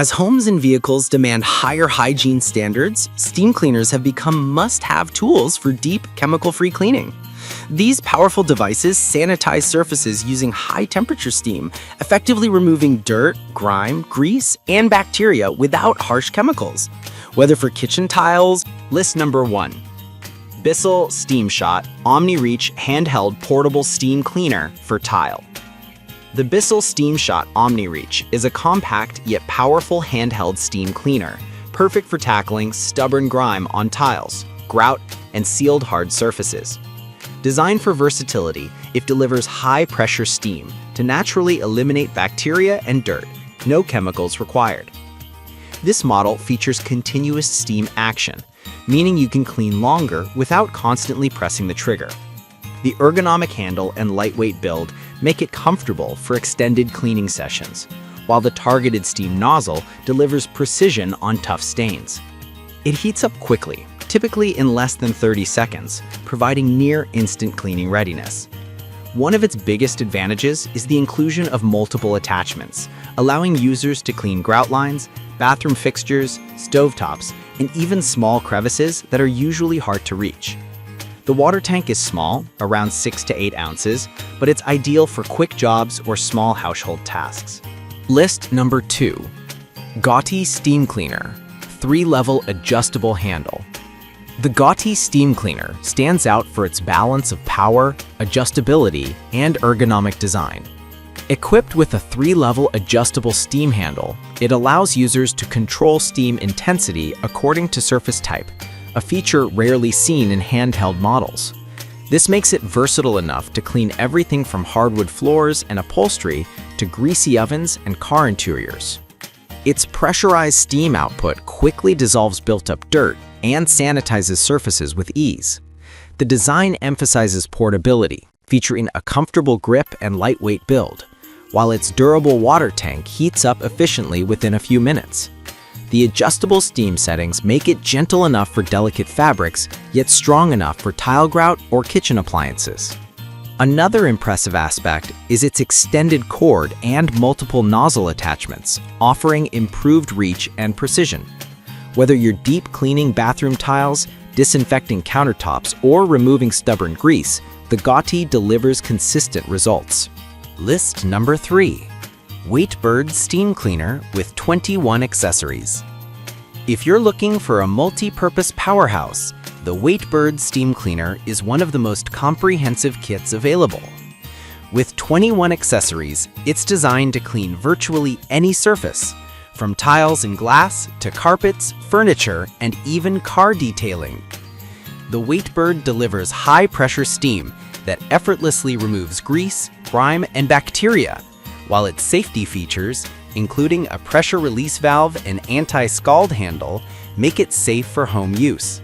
As homes and vehicles demand higher hygiene standards, steam cleaners have become must-have tools for deep, chemical-free cleaning. These powerful devices sanitize surfaces using high-temperature steam, effectively removing dirt, grime, grease, and bacteria without harsh chemicals. Whether for kitchen tiles. List number 1. Bissell Steam Shot OmniReach Handheld Portable Steam Cleaner for Tile. The Bissell Steam Shot OmniReach is a compact yet powerful handheld steam cleaner, perfect for tackling stubborn grime on tiles, grout, and sealed hard surfaces. Designed for versatility, it delivers high-pressure steam to naturally eliminate bacteria and dirt, no chemicals required. This model features continuous steam action, meaning you can clean longer without constantly pressing the trigger. The ergonomic handle and lightweight build make it comfortable for extended cleaning sessions, while the targeted steam nozzle delivers precision on tough stains. It heats up quickly, typically in less than 30 seconds, providing near-instant cleaning readiness. One of its biggest advantages is the inclusion of multiple attachments, allowing users to clean grout lines, bathroom fixtures, stovetops, and even small crevices that are usually hard to reach. The water tank is small, around 6 to 8 ounces, but it's ideal for quick jobs or small household tasks. List number 2. Gotti Steam Cleaner 3-level adjustable handle. The Gotti Steam Cleaner stands out for its balance of power, adjustability, and ergonomic design. Equipped with a 3-level adjustable steam handle, it allows users to control steam intensity according to surface type, a feature rarely seen in handheld models. This makes it versatile enough to clean everything from hardwood floors and upholstery to greasy ovens and car interiors. Its pressurized steam output quickly dissolves built-up dirt and sanitizes surfaces with ease. The design emphasizes portability, featuring a comfortable grip and lightweight build, while its durable water tank heats up efficiently within a few minutes. The adjustable steam settings make it gentle enough for delicate fabrics, yet strong enough for tile grout or kitchen appliances. Another impressive aspect is its extended cord and multiple nozzle attachments, offering improved reach and precision. Whether you're deep cleaning bathroom tiles, disinfecting countertops, or removing stubborn grease, the Gotti delivers consistent results. List number 3. Waitbird Steam Cleaner with 21 accessories. If you're looking for a multi-purpose powerhouse, the Waitbird Steam Cleaner is one of the most comprehensive kits available. With 21 accessories, it's designed to clean virtually any surface, from tiles and glass to carpets, furniture, and even car detailing. The Waitbird delivers high-pressure steam that effortlessly removes grease, grime, and bacteria, while its safety features, including a pressure release valve and anti-scald handle, make it safe for home use.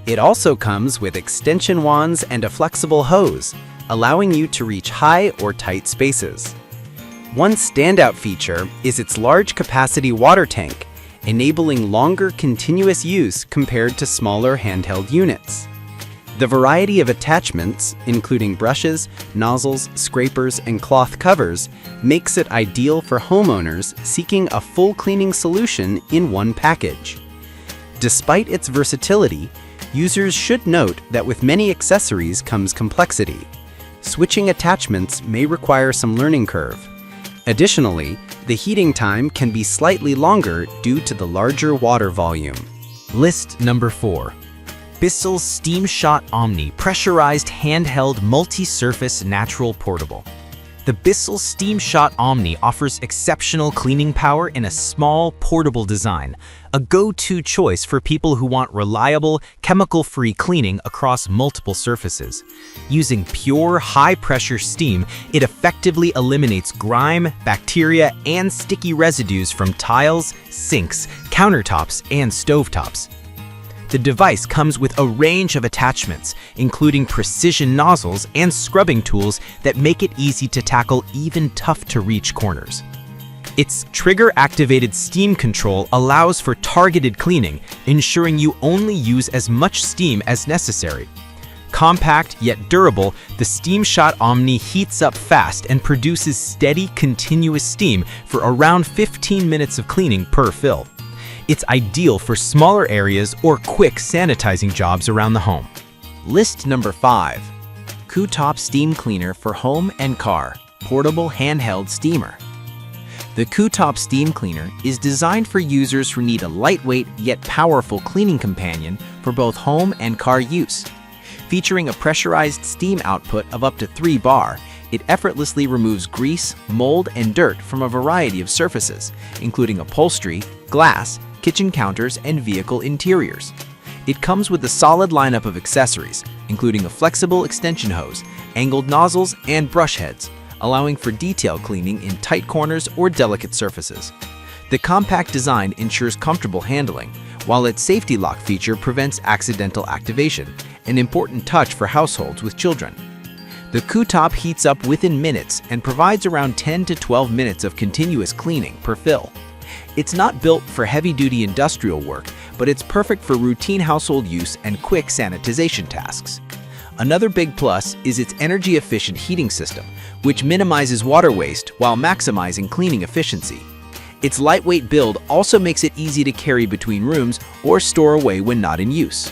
It also comes with extension wands and a flexible hose, allowing you to reach high or tight spaces. One standout feature is its large capacity water tank, enabling longer continuous use compared to smaller handheld units. The variety of attachments, including brushes, nozzles, scrapers, and cloth covers, makes it ideal for homeowners seeking a full cleaning solution in one package. Despite its versatility, users should note that with many accessories comes complexity. Switching attachments may require some learning curve. Additionally, the heating time can be slightly longer due to the larger water volume. List number 4. Bissell Steam Shot Omni Pressurized Handheld Multi-Surface Natural Portable. The Bissell Steam Shot Omni offers exceptional cleaning power in a small, portable design, a go-to choice for people who want reliable, chemical-free cleaning across multiple surfaces. Using pure, high-pressure steam, it effectively eliminates grime, bacteria, and sticky residues from tiles, sinks, countertops, and stovetops. The device comes with a range of attachments, including precision nozzles and scrubbing tools that make it easy to tackle even tough-to-reach corners. Its trigger-activated steam control allows for targeted cleaning, ensuring you only use as much steam as necessary. Compact yet durable, the Steam Shot Omni heats up fast and produces steady, continuous steam for around 15 minutes of cleaning per fill. It's ideal for smaller areas or quick sanitizing jobs around the home. List number 5. Cooktop Steam Cleaner for Home and Car, Portable Handheld Steamer. The Cooktop Steam Cleaner is designed for users who need a lightweight yet powerful cleaning companion for both home and car use. Featuring a pressurized steam output of up to 3 bar, it effortlessly removes grease, mold, and dirt from a variety of surfaces, including upholstery, glass, kitchen counters, and vehicle interiors. It comes with a solid lineup of accessories, including a flexible extension hose, angled nozzles, and brush heads, allowing for detail cleaning in tight corners or delicate surfaces. The compact design ensures comfortable handling, while its safety lock feature prevents accidental activation, an important touch for households with children. The Cooktop heats up within minutes and provides around 10 to 12 minutes of continuous cleaning per fill. It's not built for heavy-duty industrial work, but it's perfect for routine household use and quick sanitization tasks. Another big plus is its energy-efficient heating system, which minimizes water waste while maximizing cleaning efficiency. Its lightweight build also makes it easy to carry between rooms or store away when not in use.